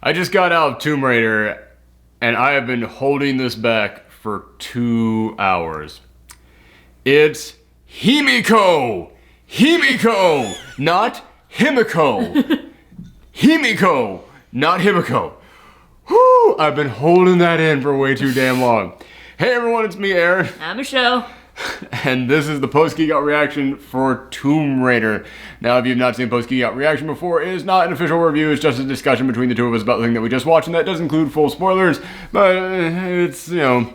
I just got out of Tomb Raider, and I have been holding this back for 2 hours. It's Himiko! Himiko! Not Himiko! Himiko! Not Himiko. Whew! I've been holding that in for way too damn long. Hey everyone, it's me, Aaron. I'm Michelle. And this is the post-Geekout reaction for Tomb Raider. Now, if you've not seen post-Geekout reaction before, it is not an official review. It's just a discussion between the two of us about the thing that we just watched, and that does include full spoilers. But it's, you know,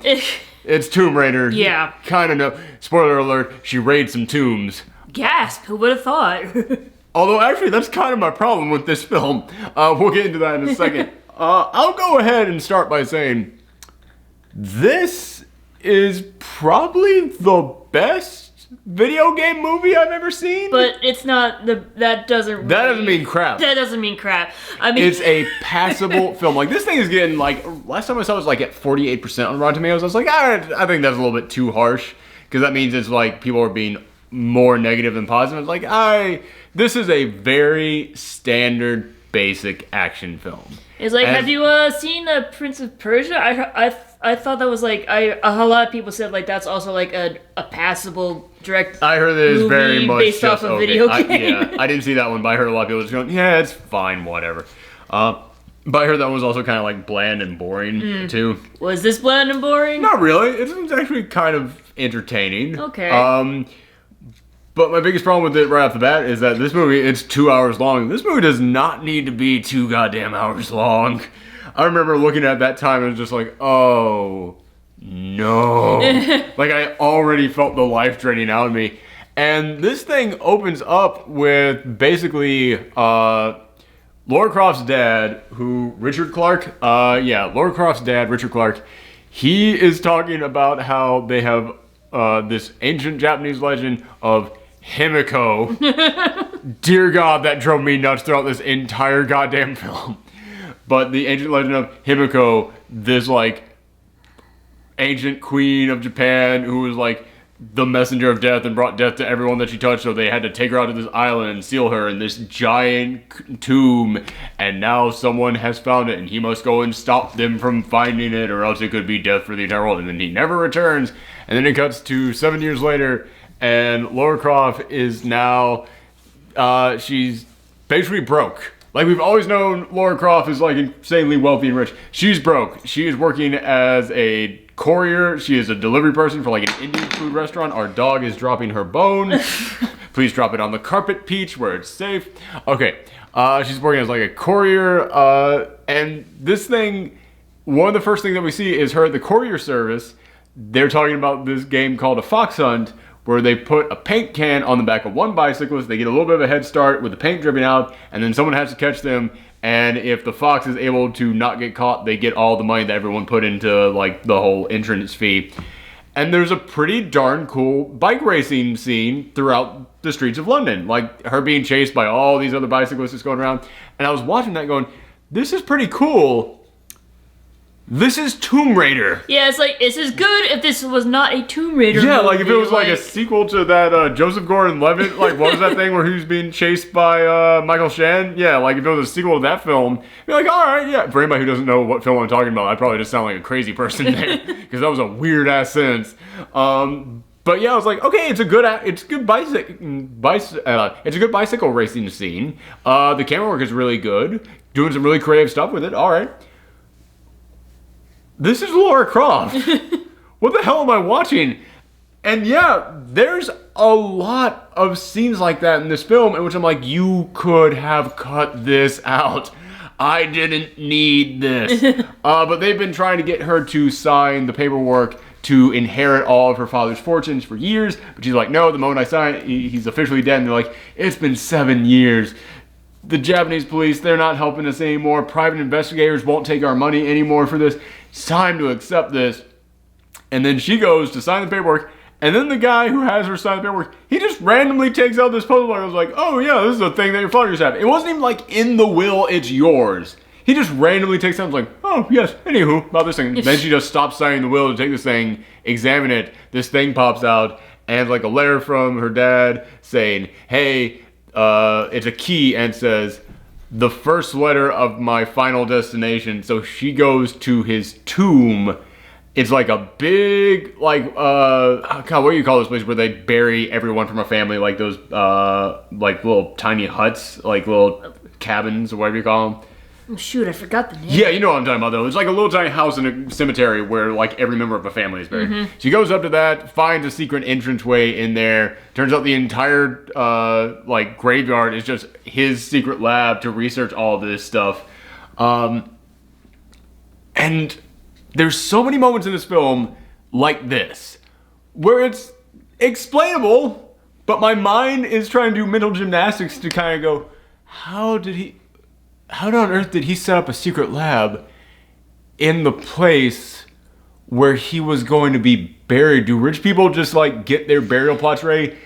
it's Tomb Raider. Yeah. Kind of know. Spoiler alert, she raids some tombs. Gasp, who would have thought? Although, actually, that's kind of my problem with this film. We'll get into that in a second. I'll go ahead and start by saying, this is probably the best video game movie I've ever seen. But it's not that doesn't mean crap. That doesn't mean crap. I mean, it's a passable film. Like, this thing is getting, like, last time I saw it was like at 48% on Rotten Tomatoes. I was like, I think that's a little bit too harsh, because that means it's like people are being more negative than positive. It's like, this is a very standard, basic action film. It's like, have you seen Prince of Persia? I thought that was like, a lot of people said like that's also like a passable direct. I heard that it's very much based just off a okay. video game. I didn't see that one, but I heard a lot of people just going, yeah, it's fine, whatever. But I heard that one was also kind of like bland and boring too. Was this bland and boring? Not really. It's actually kind of entertaining. Okay. But my biggest problem with it right off the bat is that this movie, it's 2 hours long. This movie does not need to be 2 goddamn hours long. I remember looking at that time and was just like, oh, no. Like, I already felt the life draining out of me. And this thing opens up with basically Lara Croft's dad, Richard Clark, Lara Croft's dad, Richard Clark, he is talking about how they have this ancient Japanese legend of Himiko. Dear God, that drove me nuts throughout this entire goddamn film. But the ancient legend of Himiko, this like ancient queen of Japan who was like the messenger of death and brought death to everyone that she touched, so they had to take her out to this island and seal her in this giant tomb, and now someone has found it and he must go and stop them from finding it, or else it could be death for the entire world. And then he never returns, and then it cuts to 7 years later, and Lara Croft is now she's basically broke. Like, we've always known Lara Croft is like insanely wealthy and rich. She's broke. She is working as a courier. She is a delivery person for like an Indian food restaurant. Our dog is dropping her bone. Please drop it on the carpet, Peach, where it's safe. Okay, she's working as like a courier, and this thing, one of the first things that we see is her at the courier service. They're talking about this game called a fox hunt, where they put a paint can on the back of one bicyclist. They get a little bit of a head start with the paint dripping out, and then someone has to catch them. And if the fox is able to not get caught, they get all the money that everyone put into like the whole entrance fee. And there's a pretty darn cool bike racing scene throughout the streets of London. Like, her being chased by all these other bicyclists just going around. And I was watching that going, this is pretty cool. This is Tomb Raider. Yeah, it's like, this is good if this was not a Tomb Raider movie. like if it was like a sequel to that Joseph Gordon-Levitt, like, what was that thing where he was being chased by Michael Shannon? Yeah, like if it was a sequel to that film, you're like, all right, yeah. For anybody who doesn't know what film I'm talking about, I probably just sound like a crazy person there, because that was a weird-ass sentence. But yeah, I was like, okay, it's a good bicycle racing scene. The camera work is really good, doing some really creative stuff with it. All right. This is Lara Croft. What the hell am I watching? And yeah, there's a lot of scenes like that in this film in which I'm like, you could have cut this out. I didn't need this. But they've been trying to get her to sign the paperwork to inherit all of her father's fortunes for years. But she's like, no, the moment I sign it, he's officially dead. And they're like, it's been 7 years. The Japanese police, they're not helping us anymore. Private investigators won't take our money anymore for this. It's time to accept this. And then she goes to sign the paperwork, and then the guy who has her sign the paperwork, he just randomly takes out this puzzle and was like, oh yeah, this is a thing that your father used to have. It wasn't even like in the will, it's yours. He just randomly takes out and was like, oh yes, anywho, about this thing. Then she just stops signing the will to take this thing, examine it. This thing pops out, and like a letter from her dad saying, hey, it's a key, and says, the first letter of my final destination. So she goes to his tomb. It's like a big, like, God, what do you call those places where they bury everyone from a family? Like those, like little tiny huts, like little cabins or whatever you call them. Oh, shoot, I forgot the name. Yeah, you know what I'm talking about, though. It's like a little tiny house in a cemetery where, like, every member of a family is buried. She goes up to that, finds a secret entranceway in there. Turns out the entire, like, graveyard is just his secret lab to research all of this stuff. And there's so many moments in this film like this, where it's explainable, but my mind is trying to do mental gymnastics to kind of go, how on earth did he set up a secret lab in the place where he was going to be buried? Do rich people just, like, get their burial plots ready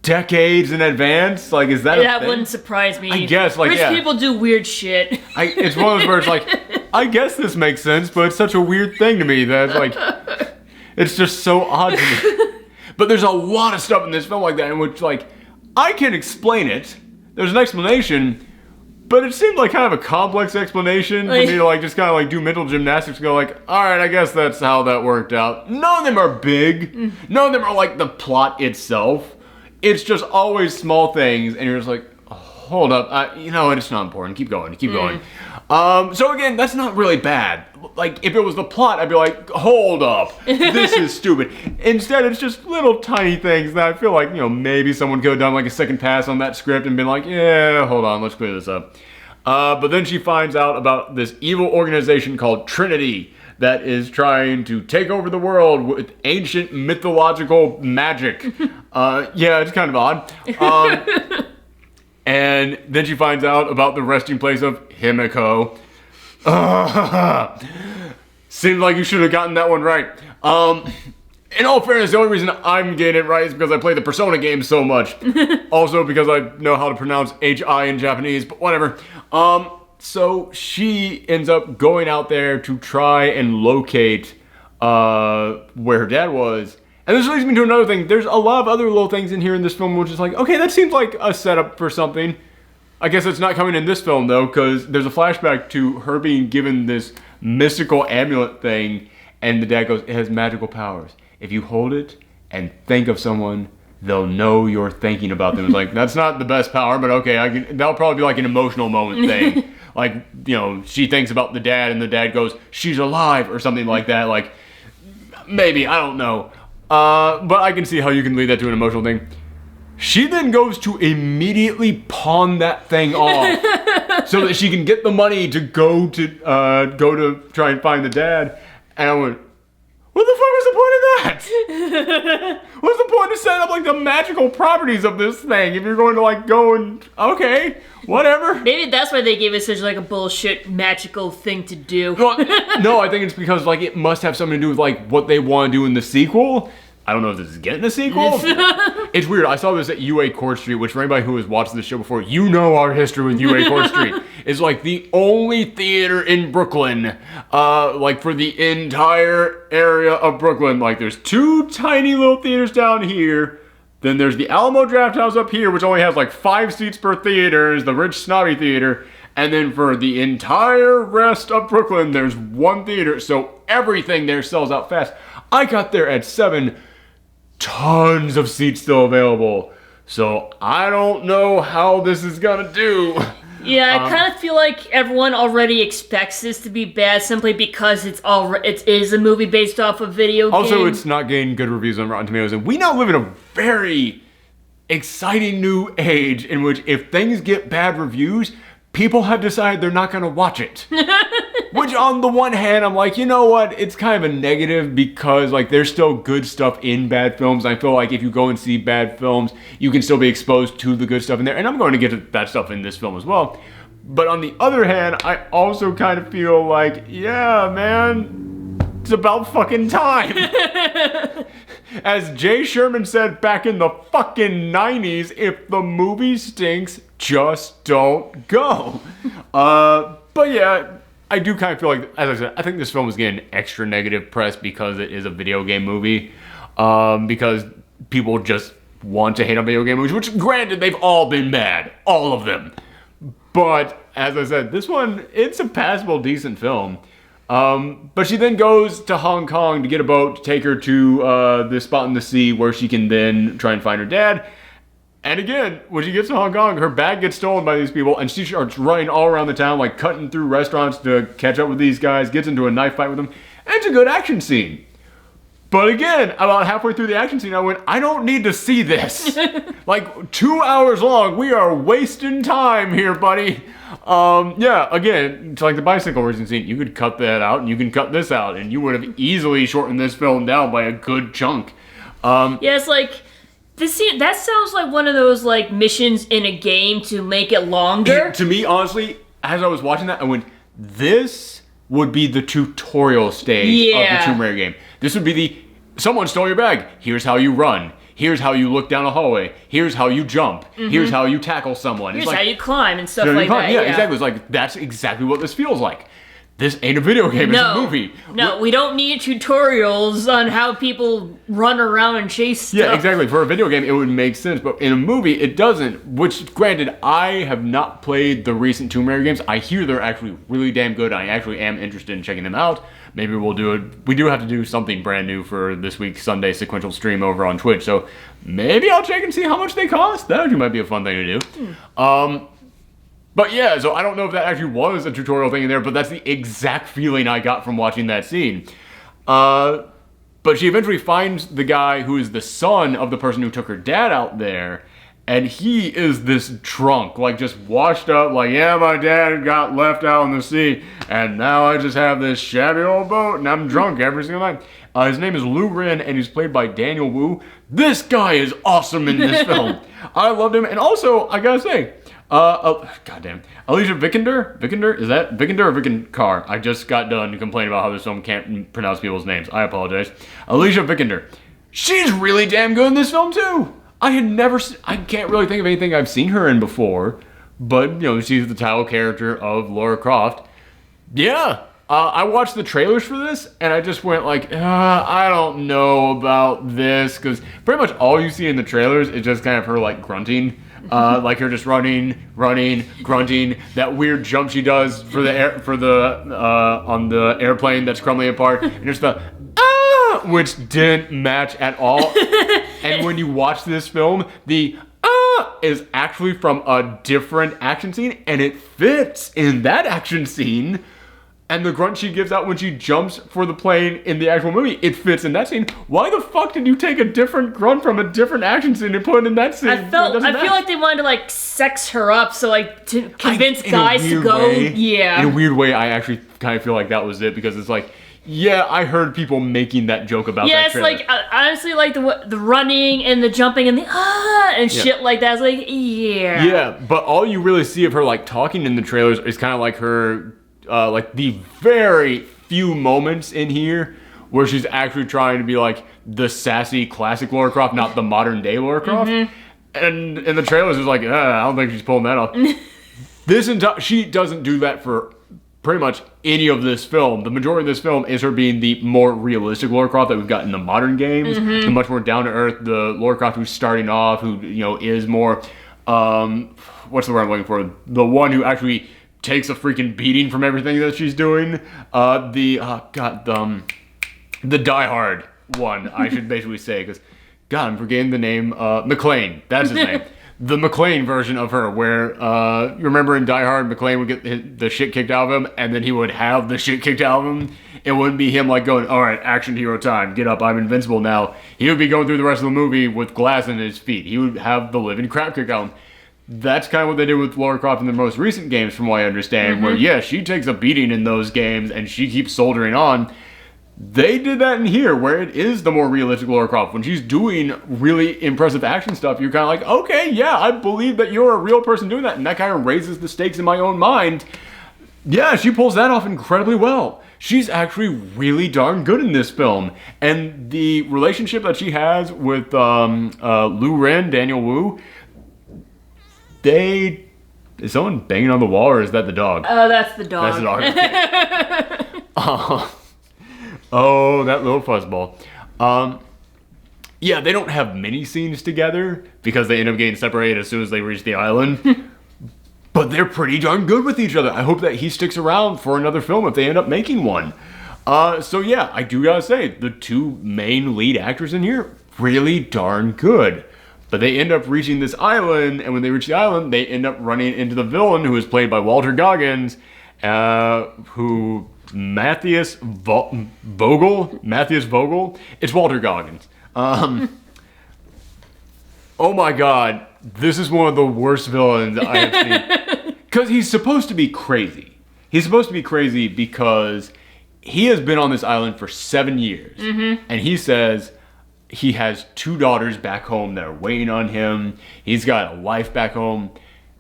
decades in advance? Like, is that a That thing? wouldn't surprise me. I guess, like, Rich yeah. people do weird shit. It's one of those where it's like, I guess this makes sense, but it's such a weird thing to me that it's like, it's just so odd to me. But there's a lot of stuff in this film like that in which, like, I can explain it. There's an explanation, but it seemed like kind of a complex explanation for me to, like, just kind of, like, do mental gymnastics and go, like, alright, I guess that's how that worked out. None of them are big. None of them are, like, the plot itself. It's just always small things, and you're just like, hold up, you know what, it's not important. Keep going, keep going. So again, that's not really bad. Like, if it was the plot, I'd be like, hold up, this is stupid. Instead, it's just little tiny things that I feel like, you know, maybe someone could have done like a second pass on that script and been like, yeah, hold on, let's clear this up. But then she finds out about this evil organization called Trinity that is trying to take over the world with ancient mythological magic. Yeah, it's kind of odd. And then she finds out about the resting place of Himiko. Seems like you should have gotten that one right. In all fairness, the only reason I'm getting it right is because I play the Persona games so much. Also because I know how to pronounce H-I in Japanese, but whatever. So she ends up going out there to try and locate where her dad was. And this leads me to another thing. There's a lot of other little things in here in this film which is like, okay, that seems like a setup for something. I guess it's not coming in this film, though, because there's a flashback to her being given this mystical amulet thing, and the dad goes, it has magical powers. If you hold it and think of someone, they'll know you're thinking about them. It's like, that's not the best power, but okay, that'll probably be like an emotional moment thing. Like, you know, she thinks about the dad, and the dad goes, she's alive, or something like that. Like, maybe, I don't know. But I can see how you can lead that to an emotional thing. She then goes to immediately pawn that thing off so that she can get the money to go to try and find the dad. And I went, what the fuck was the point of that? What's the point of setting up like the magical properties of this thing if you're going to like go and okay, whatever. Maybe that's why they gave it such like a bullshit magical thing to do. Well, no, I think it's because like it must have something to do with like what they want to do in the sequel. I don't know if this is getting a sequel. It's weird. I saw this at UA Court Street, which for anybody who has watched this show before, you know our history with UA Court Street. It's like the only theater in Brooklyn, like for the entire area of Brooklyn. Like there's two tiny little theaters down here. Then there's the Alamo Draft House up here, which only has like 5 seats per theater, is the rich snobby theater. And then for the entire rest of Brooklyn, there's one theater. So everything there sells out fast. I got there at 7. Tons of seats still available. So I don't know how this is gonna do. Yeah, I kind of feel like everyone already expects this to be bad simply because it is a movie based off a video game. Also, it's not getting good reviews on Rotten Tomatoes, and we now live in a very exciting new age in which if things get bad reviews, people have decided they're not gonna watch it. Which on the one hand, I'm like, you know what? It's kind of a negative because like there's still good stuff in bad films. I feel like if you go and see bad films, you can still be exposed to the good stuff in there. And I'm going to get to that stuff in this film as well. But on the other hand, I also kind of feel like, yeah, man, it's about fucking time. As Jay Sherman said back in the fucking 90s, if the movie stinks, just don't go. But yeah, I do kind of feel like, as I said, I think this film is getting extra negative press because it is a video game movie. Because people just want to hate on video game movies, which granted, they've all been bad. All of them. But as I said, this one, it's a passable, decent film. But she then goes to Hong Kong to get a boat to take her to this spot in the sea where she can then try and find her dad. And again, when she gets to Hong Kong, her bag gets stolen by these people, and she starts running all around the town, like cutting through restaurants to catch up with these guys, gets into a knife fight with them, and it's a good action scene. But again, about halfway through the action scene, I went, I don't need to see this. Like, 2 hours long, we are wasting time here, buddy. Yeah, again, it's like the bicycle racing scene. You could cut that out, and you can cut this out, and you would have easily shortened this film down by a good chunk. Yeah, it's like... that sounds like one of those like missions in a game to make it longer. To me, honestly, as I was watching that, I went, this would be the tutorial stage of the Tomb Raider game. This would be someone stole your bag. Here's how you run. Here's how you look down a hallway. Here's how you jump. Here's how you tackle someone. Here's how you climb and stuff like that. Yeah, exactly. It's like, that's exactly what this feels like. This ain't a video game, it's a movie. No, we don't need tutorials on how people run around and chase stuff. Yeah, exactly. For a video game, it would make sense, but in a movie, it doesn't. Which, granted, I have not played the recent Tomb Raider games. I hear they're actually really damn good. I actually am interested in checking them out. Maybe we'll do it. We do have to do something brand new for this week's Sunday sequential stream over on Twitch, so maybe I'll check and see how much they cost. That actually might be a fun thing to do. But yeah, so I don't know if that actually was a tutorial thing in there, but that's the exact feeling I got from watching that scene. But she eventually finds the guy who is the son of the person who took her dad out there, and he is this drunk, like just washed up, like, yeah, my dad got left out in the sea, and now I just have this shabby old boat, and I'm drunk every single night. His name is Lu Ren, and he's played by Daniel Wu. This guy is awesome in this film. I loved him, and also, I gotta say, goddamn. Alicia Vikander? Is that Vikander or Vikander? I just got done complaining about how this film can't pronounce people's names. I apologize. Alicia Vikander. She's really damn good in this film, too. I can't really think of anything I've seen her in before, but, you know, she's the title character of Lara Croft. Yeah. I watched the trailers for this, and I just went like, I don't know about this, because pretty much all you see in the trailers is just kind of her, like, grunting. Like her just running, grunting. That weird jump she does for on the airplane that's crumbling apart, and just the which didn't match at all. And when you watch this film, the is actually from a different action scene, and it fits in that action scene. And the grunt she gives out when she jumps for the plane in the actual movie, it fits in that scene. Why the fuck did you take a different grunt from a different action scene and put it in that scene? I feel like they wanted to like sex her up, so like to convince guys to go. Yeah. In a weird way, I actually kind of feel like that was it, because it's like, yeah, I heard people making that joke about that trailer. Yeah, it's like, honestly, like the running and the jumping and the and shit like that. It's like, yeah. Yeah, but all you really see of her like talking in the trailers is kind of like her. Like the very few moments in here where she's actually trying to be like the sassy classic Lara Croft, not the modern day Lara Croft. And in the trailers, it's like, I don't think she's pulling that off. She doesn't do that for pretty much any of this film. The majority of this film is her being the more realistic Lara Croft that we've got in the modern games, the much more down to earth, the Lara Croft who's starting off, who is more, what's the word I'm looking for? The one who actually takes a freaking beating from everything that she's doing. The Die Hard one, I should basically say, because, God, I'm forgetting the name. McClane, that's his name. The McClane version of her, where, you remember in Die Hard, McClane would get the shit kicked out of him, and then he would have the shit kicked out of him. It wouldn't be him, like, going, all right, action hero time, get up, I'm invincible now. He would be going through the rest of the movie with glass in his feet. He would have the living crap kicked out of him. That's kind of what they did with Lara Croft in the most recent games, from what I understand, where, yeah, she takes a beating in those games, and she keeps soldiering on. They did that in here, where it is the more realistic Lara Croft. When she's doing really impressive action stuff, you're kind of like, okay, yeah, I believe that you're a real person doing that, and that kind of raises the stakes in my own mind. Yeah, she pulls that off incredibly well. She's actually really darn good in this film. And the relationship that she has with Lu Ren, Daniel Wu, is someone banging on the wall, or is that the dog? Oh, that's the dog. That's the dog. Oh, that little fuzzball. Yeah, they don't have many scenes together because they end up getting separated as soon as they reach the island. but they're pretty darn good with each other. I hope that he sticks around for another film if they end up making one. So yeah, I do gotta say, the two main lead actors in here, really darn good. But they end up reaching this island, and when they reach the island, they end up running into the villain, who is played by Walter Goggins, Matthias Vogel? It's Walter Goggins. Oh my god, this is one of the worst villains I have seen. Because he's supposed to be crazy. He's supposed to be crazy because he has been on this island for 7 years. And he says he has 2 daughters back home that are waiting on him. He's got a wife back home,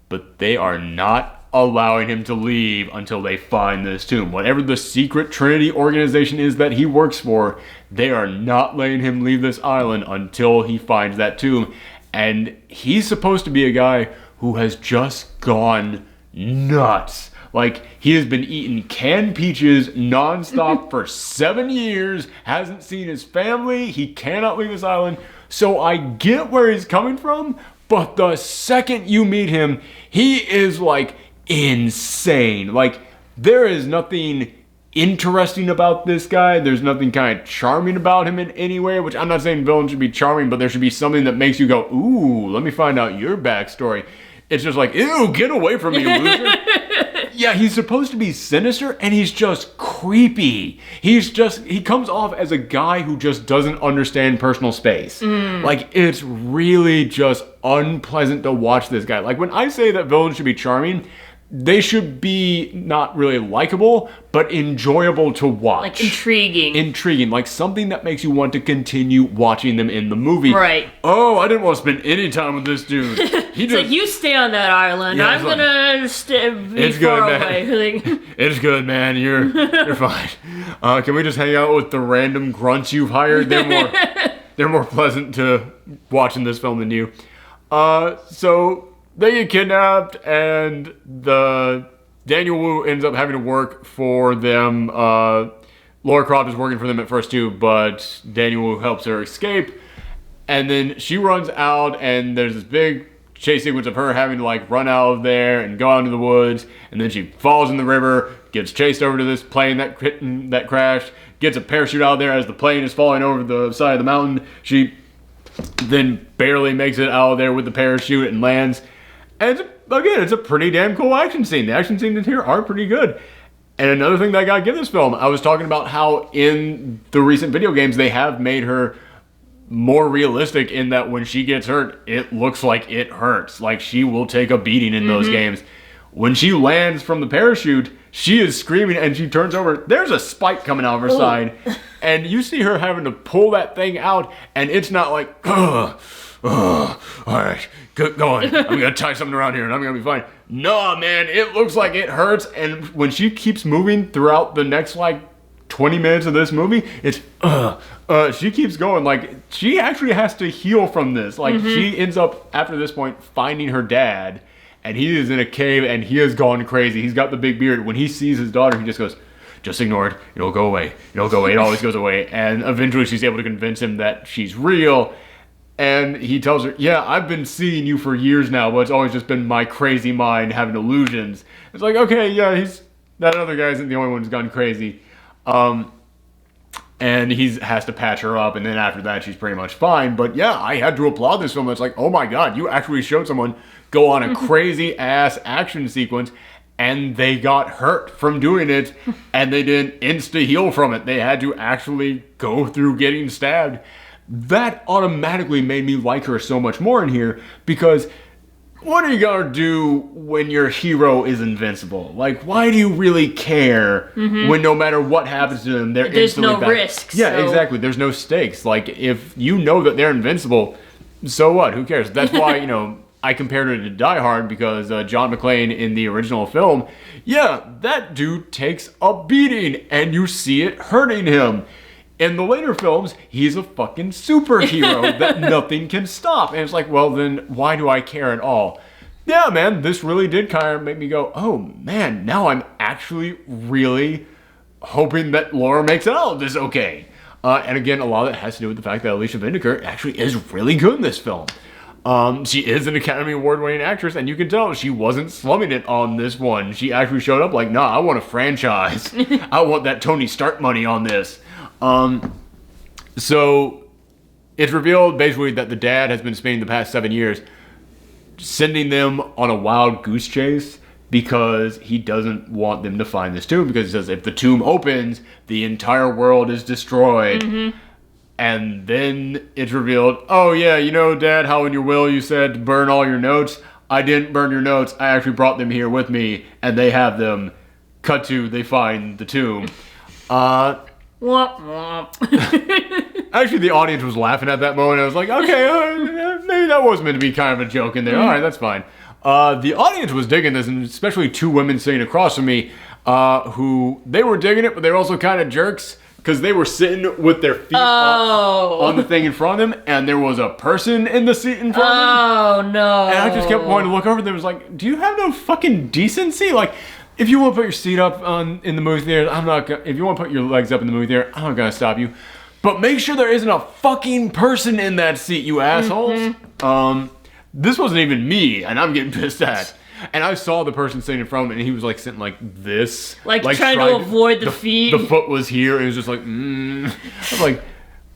but they are not allowing him to leave until they find this tomb. Whatever the secret Trinity organization is that he works for, they are not letting him leave this island until he finds that tomb. And he's supposed to be a guy who has just gone nuts. Like, he has been eating canned peaches nonstop for 7 years, hasn't seen his family, he cannot leave this island. So I get where he's coming from, but the second you meet him, he is like insane. Like, there is nothing interesting about this guy. There's nothing kind of charming about him in any way, which I'm not saying villains should be charming, but there should be something that makes you go, ooh, let me find out your backstory. It's just like, ew, get away from me, you loser. Yeah, he's supposed to be sinister, and he's just creepy. He comes off as a guy who just doesn't understand personal space. Like, it's really just unpleasant to watch this guy. Like, when I say that villains should be charming, they should be not really likable, but enjoyable to watch. Like intriguing. Intriguing, like something that makes you want to continue watching them in the movie. Right. Oh, I didn't want to spend any time with this dude. It's like, you stay on that island. Yeah, I'm gonna be far away. It's good, man. You're fine. Can we just hang out with the random grunts you've hired? They're more pleasant to watching this film than you. So they get kidnapped, and Daniel Wu ends up having to work for them. Lara Croft is working for them at first too, but Daniel Wu helps her escape. And then she runs out, and there's this big chase sequence of her having to like run out of there and go out into the woods. And then she falls in the river, gets chased over to this plane that crashed, gets a parachute out there as the plane is falling over the side of the mountain. She then barely makes it out of there with the parachute and lands. And it's a pretty damn cool action scene. The action scenes in here are pretty good. And another thing that I gotta give this film, I was talking about how in the recent video games they have made her more realistic in that when she gets hurt, it looks like it hurts. Like, she will take a beating in those games. When she lands from the parachute, she is screaming and she turns over. There's a spike coming out of her side. And you see her having to pull that thing out, and it's not like, all right, go on. I'm going to tie something around here and I'm going to be fine. No, man, it looks like it hurts. And when she keeps moving throughout the next, 20 minutes of this movie, it's, she keeps going. Like, she actually has to heal from this. Like, she ends up, after this point, finding her dad, and he is in a cave, and he has gone crazy. He's got the big beard. When he sees his daughter, he just goes, just ignore it. It'll go away. It'll go away. It always goes away. And eventually she's able to convince him that she's real. And he tells her, yeah, I've been seeing you for years now, but it's always just been my crazy mind having illusions. It's like, okay, yeah, that other guy isn't the only one who's gone crazy. And he has to patch her up, and then after that, she's pretty much fine. But yeah, I had to applaud this film. It's like, oh my god, you actually showed someone go on a crazy-ass action sequence, and they got hurt from doing it, and they didn't insta-heal from it. They had to actually go through getting stabbed. That automatically made me like her so much more in here, because what are you gonna do when your hero is invincible? Like, why do you really care when no matter what happens to them, they're instantly no back? risks. Yeah, exactly. There's no stakes. Like, if you know that they're invincible, so what? Who cares? That's why, I compared her to Die Hard, because John McClane in the original film, yeah, that dude takes a beating, and you see it hurting him. In the later films, he's a fucking superhero that nothing can stop. And it's like, well, then why do I care at all? Yeah, man, this really did kind of make me go, oh, man, now I'm actually really hoping that Lara makes it out of this okay. And again, a lot of it has to do with the fact that Alicia Vikander actually is really good in this film. She is an Academy Award winning actress, and you can tell she wasn't slumming it on this one. She actually showed up like, nah, I want a franchise. I want that Tony Stark money on this. So it's revealed basically that the dad has been spending the past 7 years sending them on a wild goose chase because he doesn't want them to find this tomb, because he says if the tomb opens, the entire world is destroyed. Mm-hmm. And then it's revealed, oh yeah, you know, Dad, how in your will you said to burn all your notes? I didn't burn your notes. I actually brought them here with me, and they have them. Cut to, they find the tomb. Womp womp. Actually, the audience was laughing at that moment. I was like, okay, maybe that was meant to be kind of a joke in there. All right, that's fine. The audience was digging this, and especially two women sitting across from me, who, they were digging it, but they were also kind of jerks. Because they were sitting with their feet on the thing in front of them, and there was a person in the seat in front of them. Oh, no. And I just kept wanting to look over, and there was like, do you have no fucking decency? Like, if you want to put your seat up in the movie theater, I'm not gonna, if you want to put your legs up in the movie theater, I'm not going to stop you. But make sure there isn't a fucking person in that seat, you assholes. Mm-hmm. This wasn't even me, and I'm getting pissed at. And I saw the person sitting in front of me, and he was like sitting like this. Like trying to avoid the feet. The foot was here, and it was just like, I was like,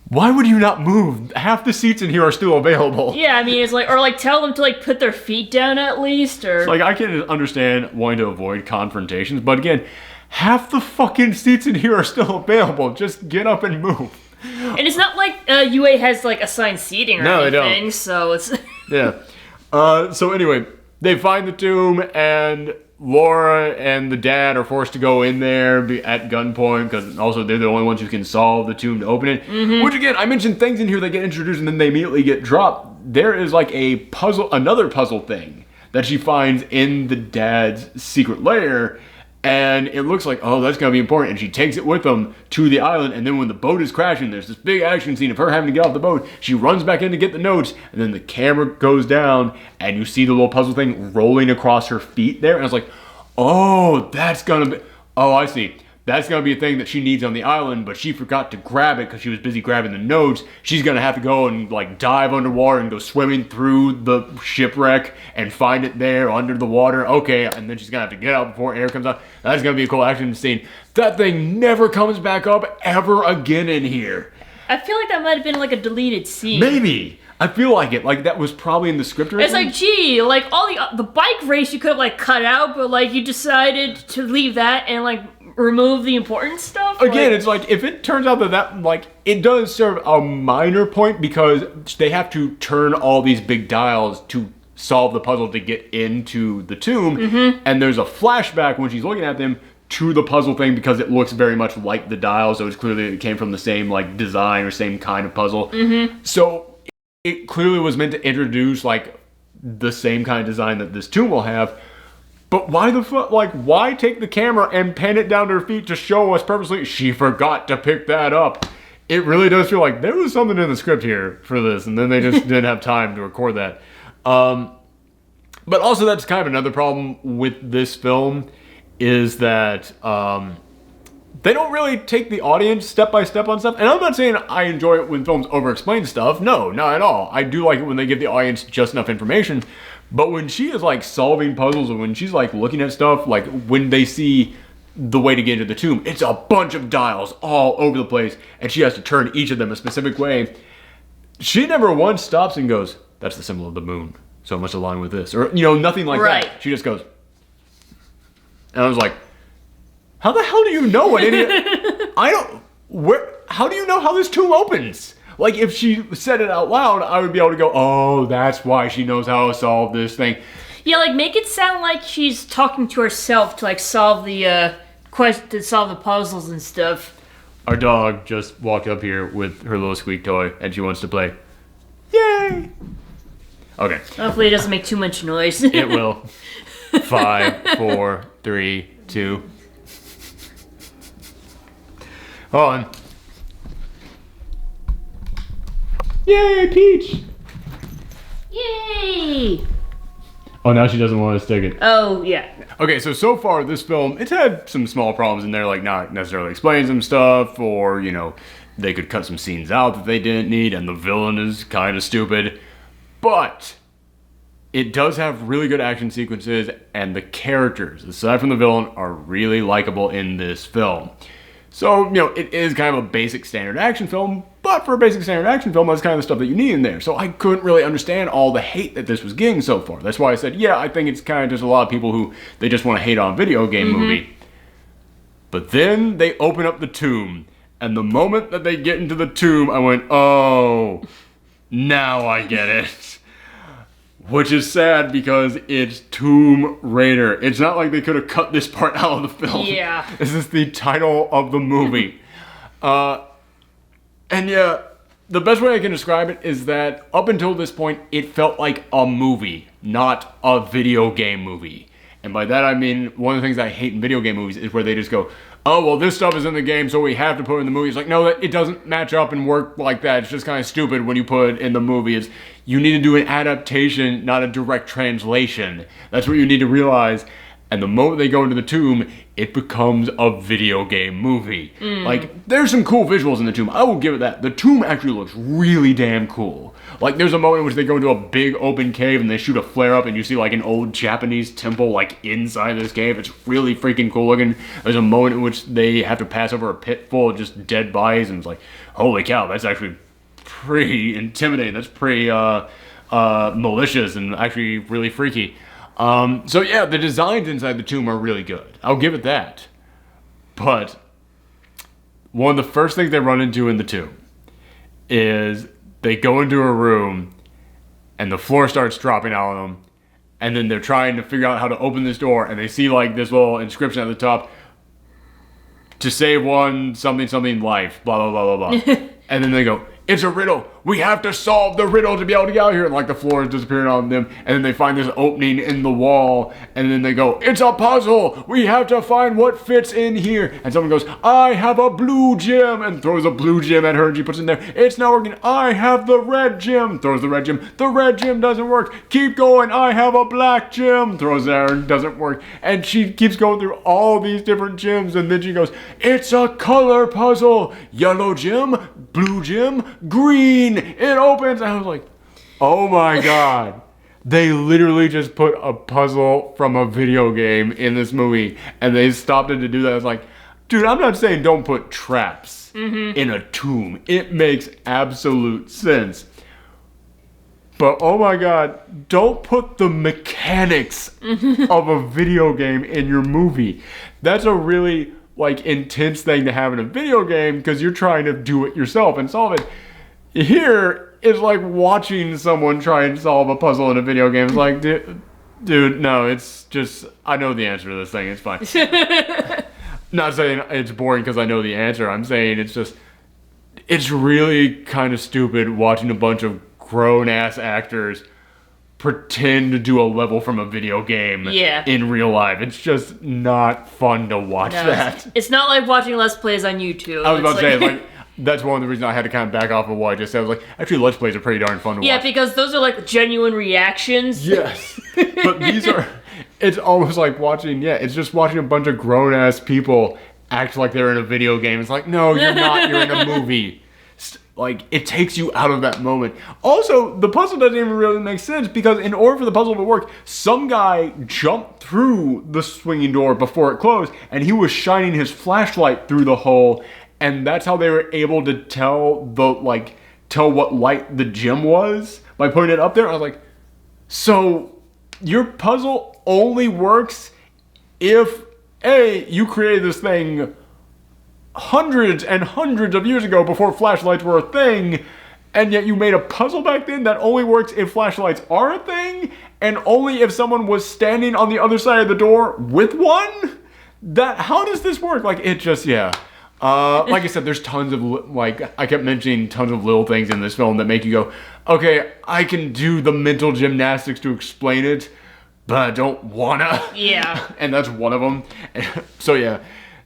why would you not move? Half the seats in here are still available. Yeah, I mean, it's like, or like tell them to like put their feet down at least, or. Like, I can understand wanting to avoid confrontations, but again, half the fucking seats in here are still available. Just get up and move. And it's not like UA has like assigned seating or anything, they don't. So it's. Yeah. So anyway. They find the tomb, and Laura and the dad are forced to go in there at gunpoint, because also they're the only ones who can solve the tomb to open it. Mm-hmm. Which again, I mentioned things in here that get introduced and then they immediately get dropped. There is like a puzzle, another puzzle thing that she finds in the dad's secret lair, and it looks like, oh, that's gonna be important, and she takes it with them to the island, and then when the boat is crashing, there's this big action scene of her having to get off the boat. She runs back in to get the notes, and then the camera goes down, and you see the little puzzle thing rolling across her feet there, and I was like, oh, that's gonna be, oh, I see. That's going to be a thing that she needs on the island, but she forgot to grab it because she was busy grabbing the notes. She's going to have to go and like dive underwater and go swimming through the shipwreck and find it there under the water. Okay, and then she's going to have to get out before air comes out. That's going to be a cool action scene. That thing never comes back up ever again in here. I feel like that might have been like a deleted scene. Maybe. I feel like it. Like that was probably in the script or It's like, gee, like all the bike race you could have like cut out, but like you decided to leave that and like remove the important stuff. Again, it's like if it turns out that like it does serve a minor point because they have to turn all these big dials to solve the puzzle to get into the tomb, and there's a flashback when she's looking at them to the puzzle thing because it looks very much like the dial, so it's clearly it came from the same like design or same kind of puzzle. So it clearly was meant to introduce like the same kind of design that this tomb will have. But why the fuck, like, why take the camera and pan it down to her feet to show us purposely she forgot to pick that up? It really does feel like there was something in the script here for this, and then they just didn't have time to record that. But also that's kind of another problem with this film, is that they don't really take the audience step by step on stuff. And I'm not saying I enjoy it when films over-explain stuff. No, not at all. I do like it when they give the audience just enough information. But when she is like solving puzzles, or when she's like looking at stuff, like when they see the way to get into the tomb, it's a bunch of dials all over the place, and she has to turn each of them a specific way. She never once stops and goes, that's the symbol of the moon, so it must align with this. Or, you know, nothing like that. She just goes. And I was like, how the hell do you know what idiot? How do you know how this tomb opens? Like, if she said it out loud, I would be able to go, oh, that's why she knows how to solve this thing. Yeah, like, make it sound like she's talking to herself to, like, solve the to solve the puzzles and stuff. Our dog just walked up here with her little squeak toy, and she wants to play. Yay! Okay. Hopefully it doesn't make too much noise. It will. 5, 4, 3, 2. Hold on. Yay, Peach! Yay! Oh, now she doesn't want to stick it. Oh, yeah. Okay, so far this film, it's had some small problems in there, like not necessarily explaining some stuff, or, you know, they could cut some scenes out that they didn't need, and the villain is kind of stupid. But it does have really good action sequences, and the characters, aside from the villain, are really likable in this film. So, it is kind of a basic standard action film, but for a basic standard action film, that's kind of the stuff that you need in there. So I couldn't really understand all the hate that this was getting so far. That's why I said, yeah, I think it's kind of just a lot of people who, they just want to hate on a video game movie. But then they open up the tomb, and the moment that they get into the tomb, I went, oh, now I get it. Which is sad because it's Tomb Raider. It's not like they could have cut this part out of the film. Yeah. This is the title of the movie. And yeah, the best way I can describe it is that up until this point, it felt like a movie, not a video game movie. And by that I mean, one of the things I hate in video game movies is where they just go, oh, well, this stuff is in the game, so we have to put it in the movie. It's like, no, it doesn't match up and work like that. It's just kind of stupid when you put it in the movie. You need to do an adaptation, not a direct translation. That's what you need to realize. And the moment they go into the tomb, it becomes a video game movie. Like, there's some cool visuals in the tomb. I will give it that. The tomb actually looks really damn cool. Like, there's a moment in which they go into a big open cave and they shoot a flare up and you see, like, an old Japanese temple, like, inside this cave. It's really freaking cool looking. There's a moment in which they have to pass over a pit full of just dead bodies and it's like, holy cow, that's actually pretty intimidating. That's pretty, malicious and actually really freaky. So yeah, the designs inside the tomb are really good. I'll give it that. But one of the first things they run into in the tomb is they go into a room and the floor starts dropping out on them. And then they're trying to figure out how to open this door and they see like this little inscription at the top. To save one, something, something life, blah, blah, blah, blah, blah. And then they go, it's a riddle. We have to solve the riddle to be able to get out of here. And like the floor is disappearing on them. And then they find this opening in the wall. And then they go, it's a puzzle. We have to find what fits in here. And someone goes, I have a blue gem. And throws a blue gem at her and she puts it in there. It's not working. I have the red gem. Throws the red gem. The red gem doesn't work. Keep going. I have a black gem. Throws it at her and doesn't work. And she keeps going through all these different gems. And then she goes, it's a color puzzle. Yellow gem, blue gem, green. It opens, and I was like, oh my god. They literally just put a puzzle from a video game in this movie, and they stopped it to do that. I was like, dude, I'm not saying don't put traps in a tomb. It makes absolute sense. But oh my god, don't put the mechanics of a video game in your movie. That's a really, like, intense thing to have in a video game, because you're trying to do it yourself and solve it. Here, it's like watching someone try and solve a puzzle in a video game. It's like, dude, no, it's just, I know the answer to this thing, it's fine. Not saying it's boring because I know the answer. I'm saying it's really kind of stupid watching a bunch of grown-ass actors pretend to do a level from a video game in real life. It's just not fun to watch that. It's not like watching Let's Plays on YouTube. I was about to say, like, that's one of the reasons I had to kind of back off of what I just said. I was like, actually, Let's Plays are pretty darn fun to watch. Yeah, because those are like genuine reactions. Yes. But these are, it's almost like watching, it's just watching a bunch of grown-ass people act like they're in a video game. It's like, no, you're not. You're in a movie. Like, it takes you out of that moment. Also, the puzzle doesn't even really make sense, because in order for the puzzle to work, some guy jumped through the swinging door before it closed, and he was shining his flashlight through the hole, and that's how they were able to tell what light the gem was by putting it up there. I was like, so your puzzle only works if, A, you created this thing hundreds and hundreds of years ago before flashlights were a thing, and yet you made a puzzle back then that only works if flashlights are a thing, and only if someone was standing on the other side of the door with one? How does this work? Like, it just, like I said, there's tons of, like, I kept mentioning tons of little things in this film that make you go, okay, I can do the mental gymnastics to explain it, but I don't wanna. Yeah. And that's one of them. So yeah,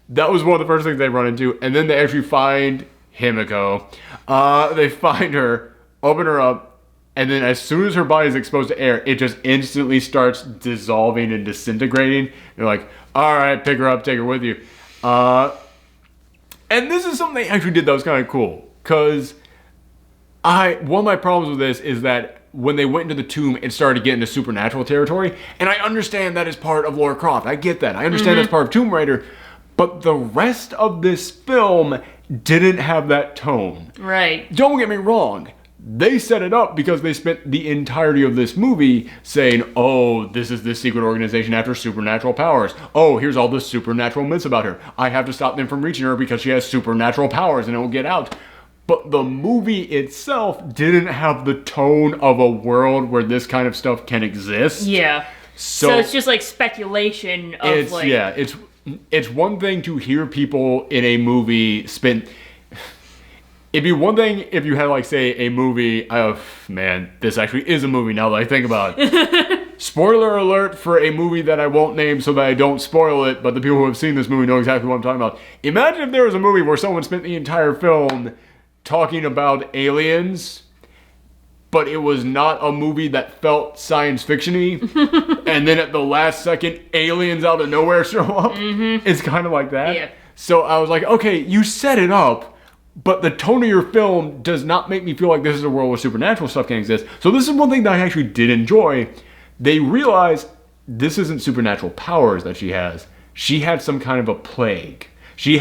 that was one of the first things they run into. And then they actually find Himiko. They find her, open her up, and then as soon as her body is exposed to air, it just instantly starts dissolving and disintegrating. They're like, all right, pick her up, take her with you. And this is something they actually did that was kind of cool, because one of my problems with this is that when they went into the tomb, it started to get into supernatural territory. And I understand that is part of Lara Croft. I get that. I understand that's part of Tomb Raider. But the rest of this film didn't have that tone. Right. Don't get me wrong. They set it up because they spent the entirety of this movie saying, oh, this is this secret organization after supernatural powers. Oh, here's all the supernatural myths about her. I have to stop them from reaching her because she has supernatural powers and it will get out. But the movie itself didn't have the tone of a world where this kind of stuff can exist. Yeah. So it's just like speculation of like... Yeah, it's one thing to hear people in a movie spend... It'd be one thing if you had, like, say, a movie... Oh, man, this actually is a movie now that I think about it. Spoiler alert for a movie that I won't name so that I don't spoil it, but the people who have seen this movie know exactly what I'm talking about. Imagine if there was a movie where someone spent the entire film talking about aliens, but it was not a movie that felt science fiction-y, and then at the last second, aliens out of nowhere show up. It's kind of like that. Yeah. So I was like, okay, you set it up, but the tone of your film does not make me feel like this is a world where supernatural stuff can exist. So this is one thing that I actually did enjoy. They realized this isn't supernatural powers that she has. She had some kind of a plague. She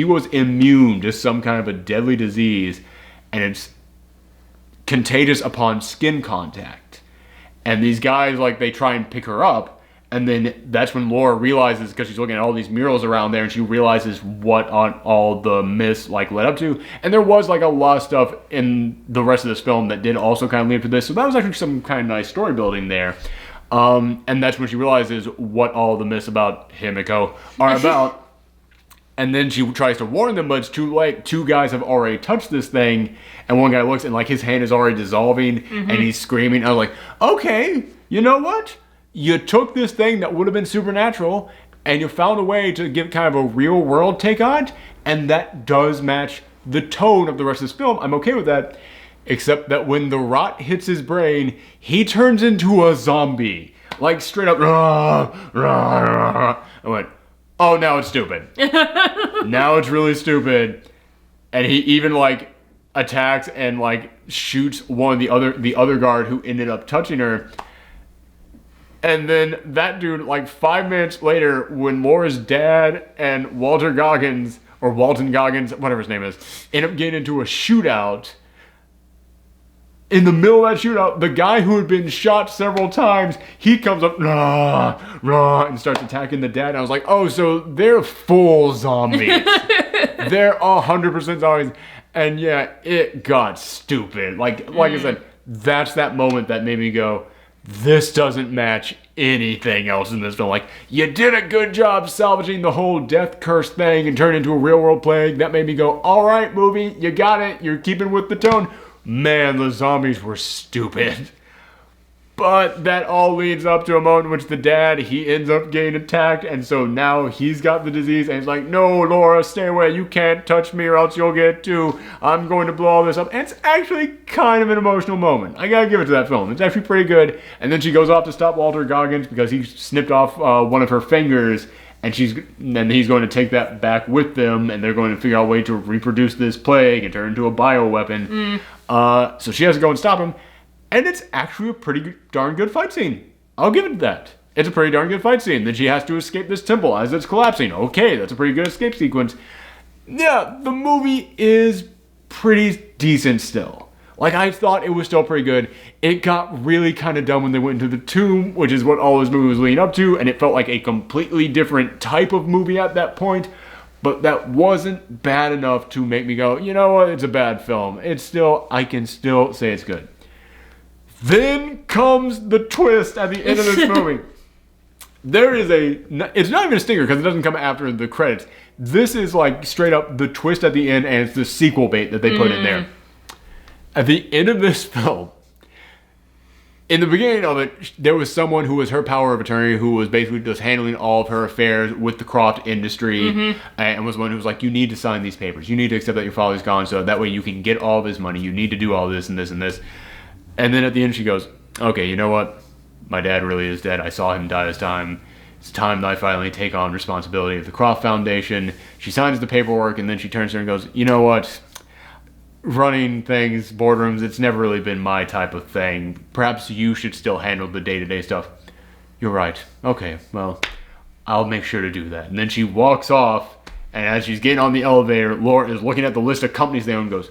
was immune to some kind of a deadly disease, and it's contagious upon skin contact. And these guys, like, they try and pick her up, and then that's when Laura realizes, because she's looking at all these murals around there, and she realizes what on all the myths, like, led up to. And there was, like, a lot of stuff in the rest of this film that did also kind of lead up to this, so that was actually some kind of nice story building there. And that's when she realizes what all the myths about Himiko are about. And then she tries to warn them, but it's too late. Two guys have already touched this thing, and one guy looks and, like, his hand is already dissolving, and he's screaming. I was like, okay, you know what? You took this thing that would have been supernatural, and you found a way to give kind of a real-world take on it, and that does match the tone of the rest of this film. I'm okay with that, except that when the rot hits his brain, he turns into a zombie. Like, straight up, rah, rah, rah. I went, oh, now it's stupid. Now it's really stupid. And he even, like, attacks and, like, shoots one of the other guard who ended up touching her. And then that dude, like, 5 minutes later, when Laura's dad and Walton Goggins, whatever his name is, end up getting into a shootout, in the middle of that shootout, the guy who had been shot several times, he comes up, rah, rah, and starts attacking the dad. And I was like, oh, so they're full zombies. They're 100% zombies. And yeah, it got stupid. Like I said, that's that moment that made me go, this doesn't match anything else in this film. Like, you did a good job salvaging the whole death curse thing and turn it into a real world plague. That made me go, all right, movie, you got it. You're keeping with the tone. Man, the zombies were stupid. But that all leads up to a moment in which the dad, he ends up getting attacked, and so now he's got the disease, and he's like, no, Laura, stay away, you can't touch me or else you'll get it too. I'm going to blow all this up. And it's actually kind of an emotional moment. I gotta give it to that film. It's actually pretty good. And then she goes off to stop Walter Goggins because he snipped off one of her fingers, and then he's going to take that back with them, and they're going to figure out a way to reproduce this plague and turn it into a bioweapon. So she has to go and stop him. And it's actually a pretty darn good fight scene. I'll give it that. It's a pretty darn good fight scene. Then she has to escape this temple as it's collapsing. Okay, that's a pretty good escape sequence. Yeah, the movie is pretty decent still. Like, I thought it was still pretty good. It got really kind of dumb when they went into the tomb, which is what all this movie was leading up to, and it felt like a completely different type of movie at that point. But that wasn't bad enough to make me go, you know what, it's a bad film. I can still say it's good. Then comes the twist at the end of this movie. It's not even a stinger because it doesn't come after the credits. This is like straight up the twist at the end, and it's the sequel bait that they put in there. At the end of this film, in the beginning of it, there was someone who was her power of attorney who was basically just handling all of her affairs with the Croft industry, and was one who was like, you need to sign these papers. You need to accept that your father's gone so that way you can get all of his money. You need to do all this and this and this. And then at the end she goes, okay, you know what? My dad really is dead. I saw him die this time. It's time that I finally take on responsibility of the Croft Foundation. She signs the paperwork, and then she turns to her and goes, you know what? running things, boardrooms, it's never really been my type of thing. Perhaps you should still handle the day-to-day stuff. You're right. Okay, well, I'll make sure to do that. And then she walks off, and as she's getting on the elevator, Laura is looking at the list of companies they own and goes,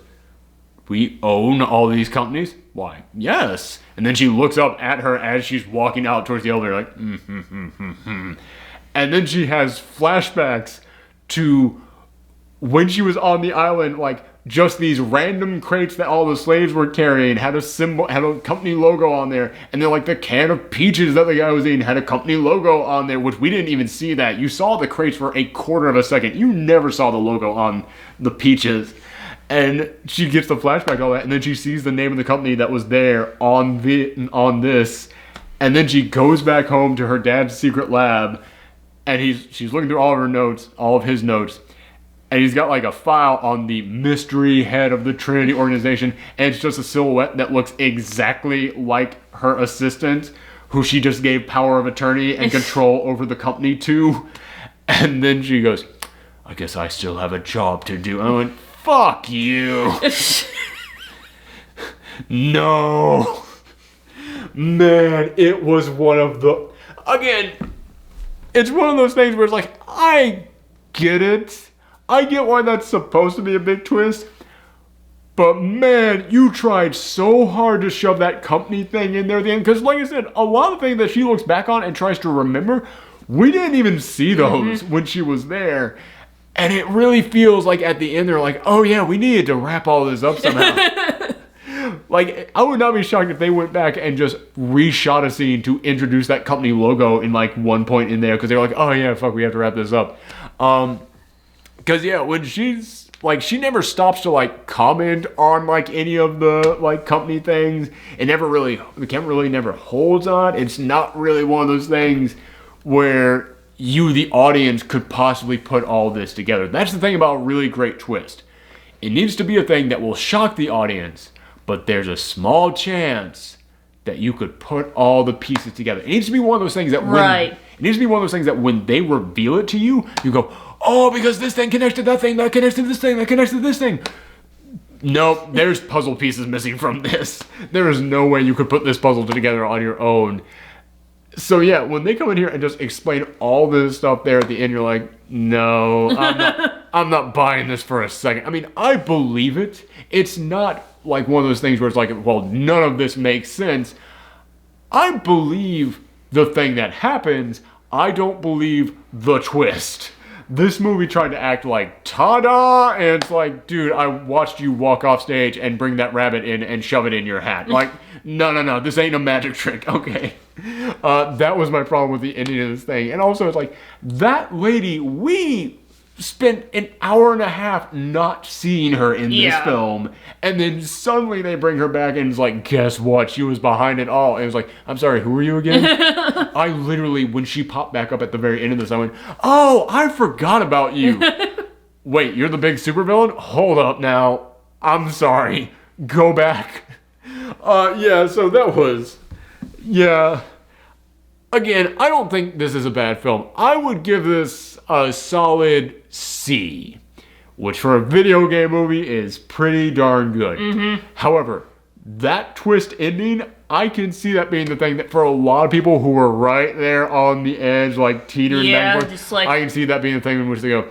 we own all these companies? Why, yes. And then she looks up at her as she's walking out towards the elevator, like, And then she has flashbacks to when she was on the island, like, just these random crates that all the slaves were carrying had a symbol, had a company logo on there, and then like the can of peaches that the guy was eating had a company logo on there, which we didn't even see that. You saw the crates for a quarter of a second. You never saw the logo on the peaches. And she gets the flashback, all that, and then she sees the name of the company that was there on this, and then she goes back home to her dad's secret lab, and she's looking through all of her notes, all of his notes. And he's got like a file on the mystery head of the Trinity organization, and it's just a silhouette that looks exactly like her assistant, who she just gave power of attorney and control over the company to. And then she goes, I guess I still have a job to do. And I went, fuck you. No. Man, it was one of the... Again, it's one of those things where it's like, I get it. I get why that's supposed to be a big twist, but man, you tried so hard to shove that company thing in there at the end, because like I said, a lot of things that she looks back on and tries to remember, we didn't even see those when she was there, and it really feels like at the end they're like, oh yeah, we needed to wrap all this up somehow. Like, I would not be shocked if they went back and just reshot a scene to introduce that company logo in like one point in there, because they were like, oh yeah, fuck, we have to wrap this up. Because, yeah, when she's, like, she never stops to, like, comment on, like, any of the, like, company things. It never really, the camera really never holds on. It's not really one of those things where you, the audience, could possibly put all this together. That's the thing about a really great twist. It needs to be a thing that will shock the audience, but there's a small chance that you could put all the pieces together. It needs to be one of those things that it needs to be one of those things that when they reveal it to you, you go, oh, because this thing connects to that thing, that connects to this thing, that connects to this thing. Nope, there's puzzle pieces missing from this. There is no way you could put this puzzle together on your own. So yeah, when they come in here and just explain all this stuff there at the end, you're like, no, I'm not buying this for a second. I mean, I believe it. It's not like one of those things where it's like, well, none of this makes sense. I believe the thing that happens. I don't believe the twist. This movie tried to act like, ta-da! And it's like, dude, I watched you walk off stage and bring that rabbit in and shove it in your hat. Like, no, this ain't a magic trick, okay? That was my problem with the ending of this thing. And also, it's like, that lady, we spent an hour and a half not seeing her in this film, and then suddenly they bring her back and it's like, guess what? She was behind it all. And it was like, I'm sorry, who are you again? I literally, when she popped back up at the very end of this, I went, oh, I forgot about you. Wait, you're the big supervillain? Hold up now. I'm sorry. Go back. So that was, Again, I don't think this is a bad film. I would give this a solid C, which for a video game movie is pretty darn good. However, that twist ending, I can see that being the thing that for a lot of people who were right there on the edge, like teetering back, just like, I can see that being the thing in which they go,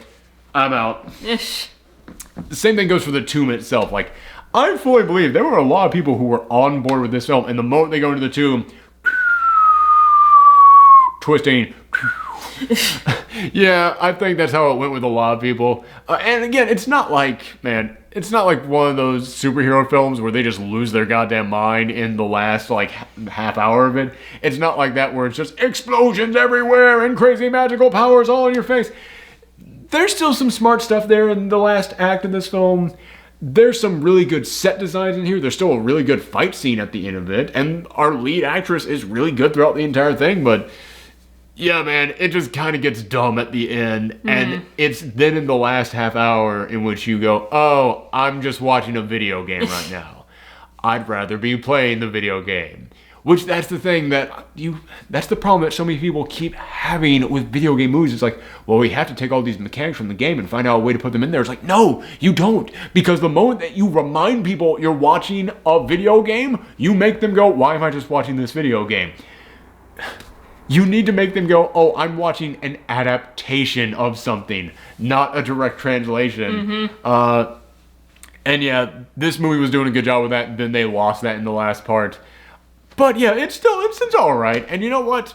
I'm out. The same thing goes for the tomb itself. Like, I fully believe there were a lot of people who were on board with this film, and the moment they go into the tomb, twisting. Yeah, I think that's how it went with a lot of people. And again, it's not like one of those superhero films where they just lose their goddamn mind in the last, like, half hour of it. It's not like that where it's just explosions everywhere and crazy magical powers all in your face. There's still some smart stuff there in the last act of this film. There's some really good set designs in here. There's still a really good fight scene at the end of it. And our lead actress is really good throughout the entire thing, but yeah, man, it just kind of gets dumb at the end, and it's then in the last half hour in which you go, oh, I'm just watching a video game right now. I'd rather be playing the video game. Which that's the thing that's the problem that so many people keep having with video game movies. It's like, well, we have to take all these mechanics from the game and find out a way to put them in there. It's like, no, you don't. Because the moment that you remind people you're watching a video game, you make them go, why am I just watching this video game? You need to make them go, oh, I'm watching an adaptation of something, not a direct translation. And yeah, this movie was doing a good job with that, and then they lost that in the last part. But yeah, it's all right. And you know what?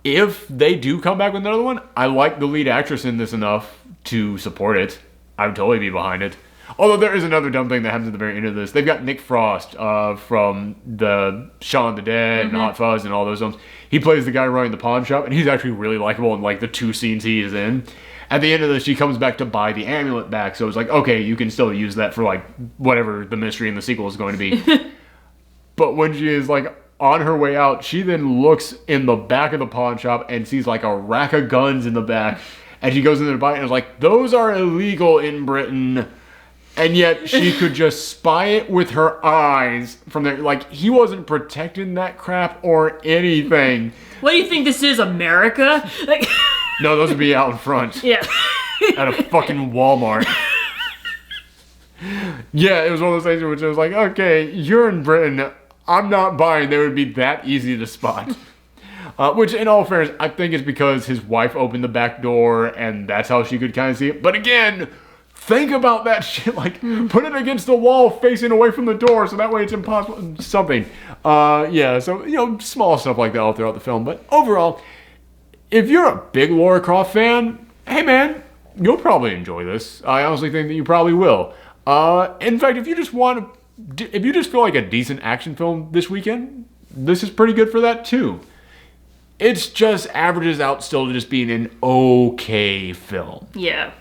If they do come back with another one, I like the lead actress in this enough to support it. I would totally be behind it. Although there is another dumb thing that happens at the very end of this. They've got Nick Frost from the Shaun of the Dead and Hot Fuzz and all those films. He plays the guy running the pawn shop, and he's actually really likable in like the 2 scenes he is in. At the end of this, she comes back to buy the amulet back, so it's like, okay, you can still use that for like whatever the mystery in the sequel is going to be. But when she is like on her way out, she then looks in the back of the pawn shop and sees like a rack of guns in the back. And she goes in there to buy it and is like, those are illegal in Britain. And yet she could just spy it with her eyes from there. Like, he wasn't protecting that crap or anything. What do you think this is, America? Like, no, those would be out in front. yeah. At a fucking Walmart. Yeah, it was one of those things which I was like, okay, you're in Britain. I'm not buying. They would be that easy to spot. Which, in all fairness, I think it's because his wife opened the back door, and that's how she could kind of see it. But again, think about that shit. Like, put it against the wall, facing away from the door, so that way it's impossible. Something. Yeah, so, you know, small stuff like that all throughout the film. But overall, if you're a big Lara Croft fan, hey man, you'll probably enjoy this. I honestly think that you probably will. In fact, if you just feel like a decent action film this weekend, this is pretty good for that too. It's just averages out still to just being an okay film. Yeah.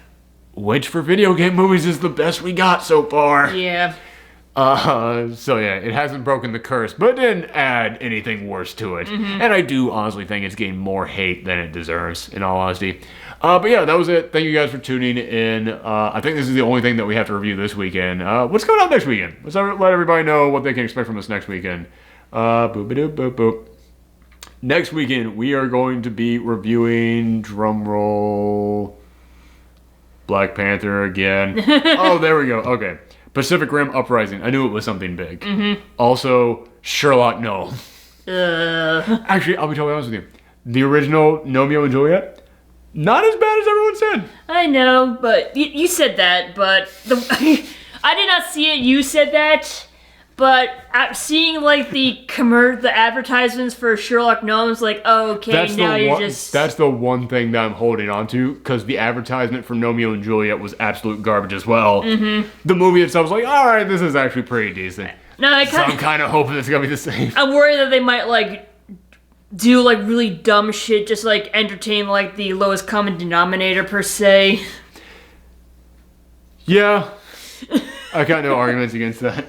Which for video game movies is the best we got so far. Yeah. So yeah, it hasn't broken the curse, but it didn't add anything worse to it. And I do honestly think it's getting more hate than it deserves, in all honesty. But yeah, that was it. Thank you guys for tuning in. I think this is the only thing that we have to review this weekend. What's going on next weekend? Let's let everybody know what they can expect from us next weekend. Boop-a-doop, boop, boop. Next weekend, we are going to be reviewing, drumroll, Black Panther again. Oh, there we go. Okay. Pacific Rim Uprising. I knew it was something big. Also, Sherlock Gnome. Actually, I'll be totally honest with you. The original Romeo and Juliet, not as bad as everyone said. I know, but you said that, but I did not see it. You said that, but seeing like the advertisements for Sherlock Gnomes, like, oh, okay, That's the one thing that I'm holding on to, because the advertisement for Romeo and Juliet was absolute garbage as well. The movie itself was like, all right, this is actually pretty decent. No, I'm kind of hoping it's gonna be the same. I'm worried that they might like do like really dumb shit, just like entertain like the lowest common denominator per se. Yeah, I got no arguments against that.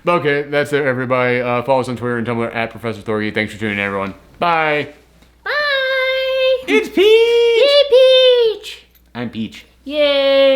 But okay, that's it, everybody. Follow us on Twitter and Tumblr at Professor Thorgy. Thanks for tuning in, everyone. Bye. Bye. It's Peach. Yay, Peach. I'm Peach. Yay.